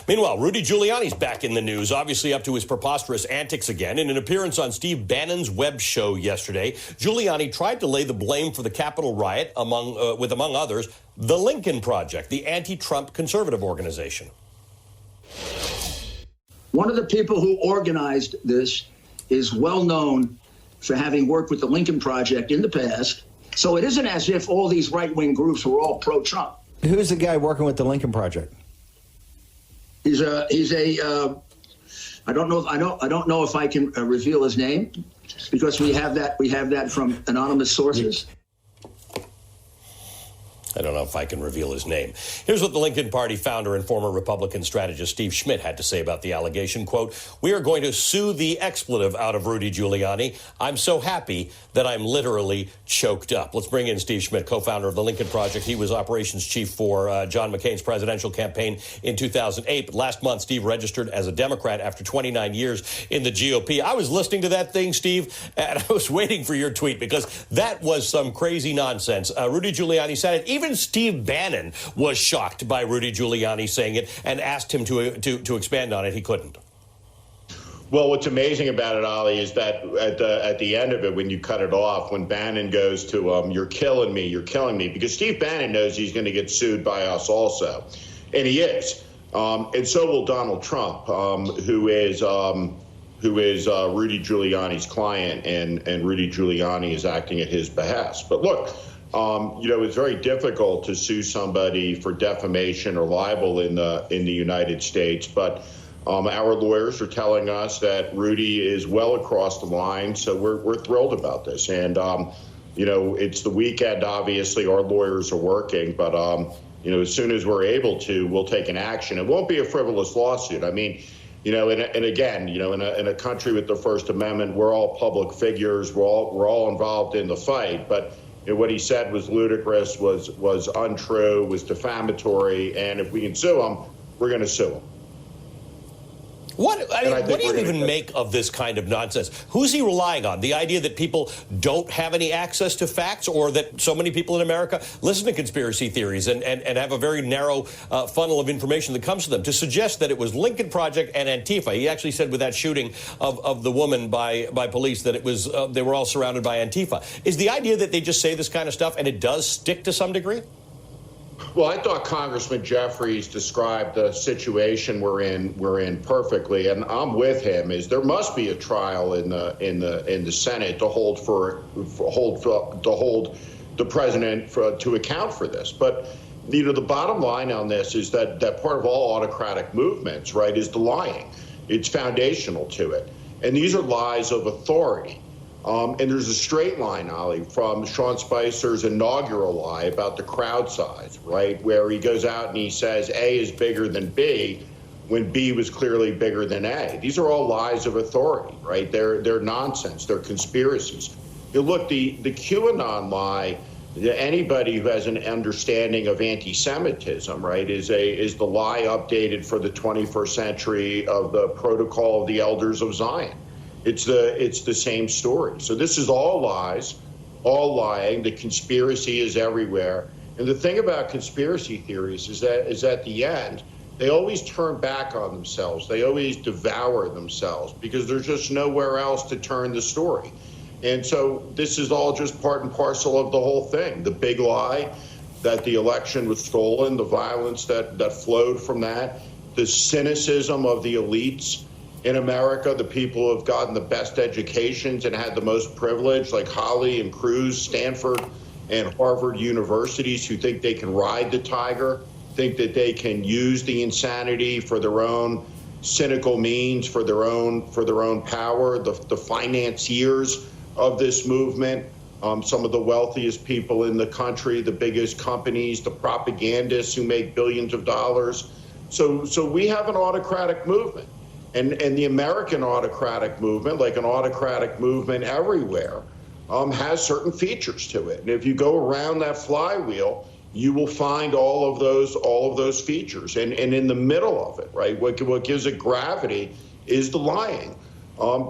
Meanwhile, Rudy Giuliani's back in the news, obviously up to his preposterous antics again. In an appearance on Steve Bannon's web show yesterday, Giuliani tried to lay the blame for the Capitol riot, among others, the Lincoln Project, the anti-Trump conservative organization. One of the people who organized this is well known for having worked with the Lincoln Project in the past. So it isn't as if all these right-wing groups were all pro-Trump. Who's the guy working with the Lincoln Project? He's a I don't know if I can reveal his name, because we have that from anonymous sources. I don't know if I can reveal his name. Here's what the Lincoln Party founder and former Republican strategist Steve Schmidt had to say about the allegation. Quote, "We are going to sue the expletive out of Rudy Giuliani. I'm so happy that I'm literally choked up." Let's bring in Steve Schmidt, co-founder of the Lincoln Project. He was operations chief for John McCain's presidential campaign in 2008. But last month, Steve registered as a Democrat after 29 years in the GOP. I was listening to that thing, Steve, and I was waiting for your tweet because that was some crazy nonsense. Rudy Giuliani said it. Even Steve Bannon was shocked by Rudy Giuliani saying it and asked him to expand on it. He couldn't. Well, what's amazing about it, Ali, is that at the end of it, when you cut it off, when Bannon goes to, "You're killing me," because Steve Bannon knows he's going to get sued by us also, and he is, and so will Donald Trump, who is Rudy Giuliani's client, and Rudy Giuliani is acting at his behest. But look. It's very difficult to sue somebody for defamation or libel in the United States, but our lawyers are telling us that Rudy is well across the line, so we're thrilled about this. And it's the weekend. Obviously, our lawyers are working, but as soon as we're able to, we'll take an action. It won't be a frivolous lawsuit. I mean, in a country with the First Amendment, we're all public figures. We're all involved in the fight, but. What he said was ludicrous, was untrue, was defamatory, and if we can sue him, we're going to sue him. What do you even make of this kind of nonsense? Who's he relying on? The idea that people don't have any access to facts, or that so many people in America listen to conspiracy theories and have a very narrow funnel of information that comes to them? To suggest that it was Lincoln Project and Antifa, he actually said with that shooting of the woman by police that it was they were all surrounded by Antifa. Is the idea that they just say this kind of stuff and it does stick to some degree? Well, I thought Congressman Jeffries described the situation we're in perfectly, and I'm with him. Is there must be a trial in the Senate to hold the president to account for this. But the bottom line on this is that part of all autocratic movements, right, is the lying. It's foundational to it, and these are lies of authority. And there's a straight line, Ali, from Sean Spicer's inaugural lie about the crowd size, right, where he goes out and he says A is bigger than B when B was clearly bigger than A. These are all lies of authority, right? They're nonsense. They're conspiracies. Look, the QAnon lie, anybody who has an understanding of anti-Semitism, right, is the lie updated for the 21st century of the Protocol of the Elders of Zion. It's the same story. So this is all lies, all lying. The conspiracy is everywhere. And the thing about conspiracy theories is that at the end, they always turn back on themselves. They always devour themselves because there's just nowhere else to turn the story. And so this is all just part and parcel of the whole thing. The big lie that the election was stolen, the violence that flowed from that, the cynicism of the elites in America, the people who have gotten the best educations and had the most privilege, like Holly and Cruz, Stanford and Harvard universities, who think they can ride the tiger, think that they can use the insanity for their own cynical means, for their own power. The financiers of this movement, some of the wealthiest people in the country, the biggest companies, the propagandists who make billions of dollars. So we have an autocratic movement. And the American autocratic movement, like an autocratic movement everywhere, has certain features to it. And if you go around that flywheel, you will find all of those features. And in the middle of it, right, what gives it gravity is the lying.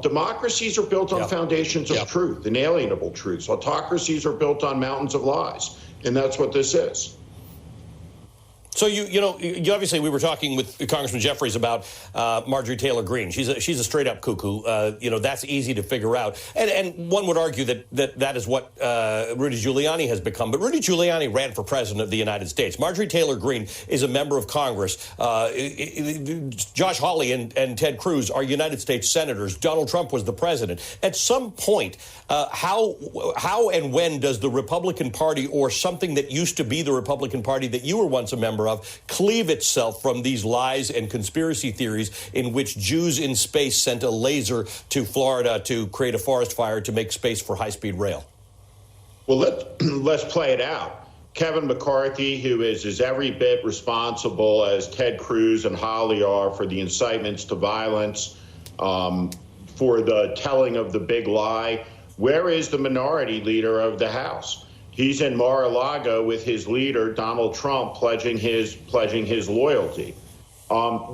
Democracies are built on foundations of truth, inalienable truths. Autocracies are built on mountains of lies. And that's what this is. So you obviously we were talking with Congressman Jeffries about Marjorie Taylor Greene. She's a straight up cuckoo. That's easy to figure out, and one would argue that is what Rudy Giuliani has become. But Rudy Giuliani ran for president of the United States. Marjorie Taylor Greene is a member of Congress. Josh Hawley and Ted Cruz are United States senators. Donald Trump was the president. At some point, how and when does the Republican Party, or something that used to be the Republican Party that you were once a member of, cleave itself from these lies and conspiracy theories in which Jews in space sent a laser to Florida to create a forest fire to make space for high-speed rail? Well, let's play it out. Kevin McCarthy, who is every bit responsible as Ted Cruz and Hawley are for the incitements to violence, for the telling of the big lie. Where is the minority leader of the House? He's in Mar-a-Lago with his leader, Donald Trump, pledging his loyalty.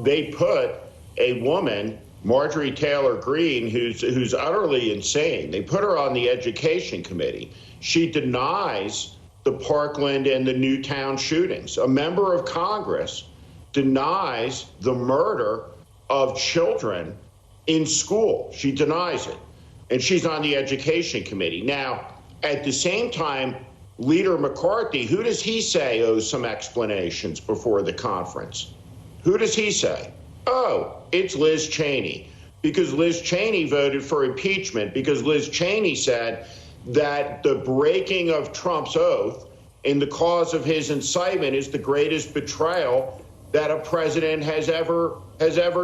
They put a woman, Marjorie Taylor Greene, who's utterly insane. They put her on the Education Committee. She denies the Parkland and the Newtown shootings. A member of Congress denies the murder of children in school. She denies it. And she's on the Education Committee. Now, at the same time, Leader McCarthy, who does he say owes some explanations before the conference? Who does he say? Oh, it's Liz Cheney. Because Liz Cheney voted for impeachment, because Liz Cheney said that the breaking of Trump's oath in the cause of his incitement is the greatest betrayal that a president has ever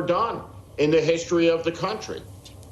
done in the history of the country.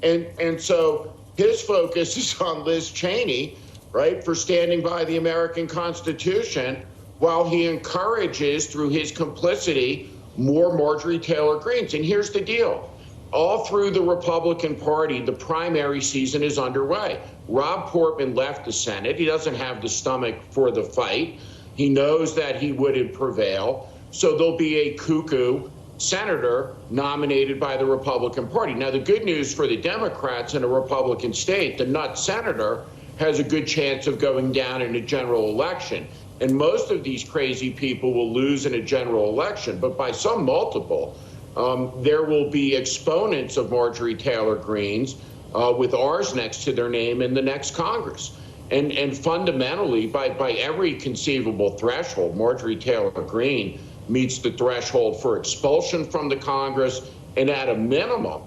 And so his focus is on Liz Cheney, right, for standing by the American Constitution, while he encourages, through his complicity, more Marjorie Taylor Greenes. And here's the deal. All through the Republican Party, the primary season is underway. Rob Portman left the Senate. He doesn't have the stomach for the fight. He knows that he wouldn't prevail. So there'll be a cuckoo senator nominated by the Republican Party. Now, the good news for the Democrats in a Republican state, the nut senator has a good chance of going down in a general election. And most of these crazy people will lose in a general election. But by some multiple, there will be exponents of Marjorie Taylor Greene's with R's next to their name in the next Congress. And fundamentally, by every conceivable threshold, Marjorie Taylor Greene meets the threshold for expulsion from the Congress. And at a minimum,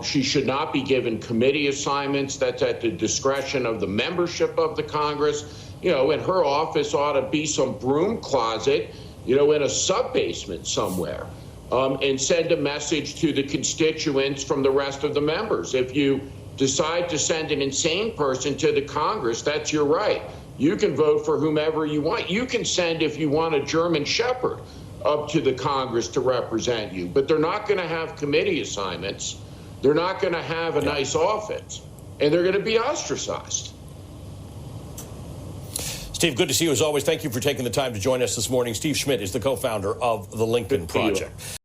she should not be given committee assignments. That's at the discretion of the membership of the Congress. And her office ought to be some broom closet, in a sub-basement somewhere. And send a message to the constituents from the rest of the members. If you decide to send an insane person to the Congress, that's your right. You can vote for whomever you want. You can send, if you want, a German Shepherd up to the Congress to represent you. But they're not going to have committee assignments. They're not going to have a nice office. And they're going to be ostracized. Steve, good to see you as always. Thank you for taking the time to join us this morning. Steve Schmidt is the co-founder of the Lincoln Project.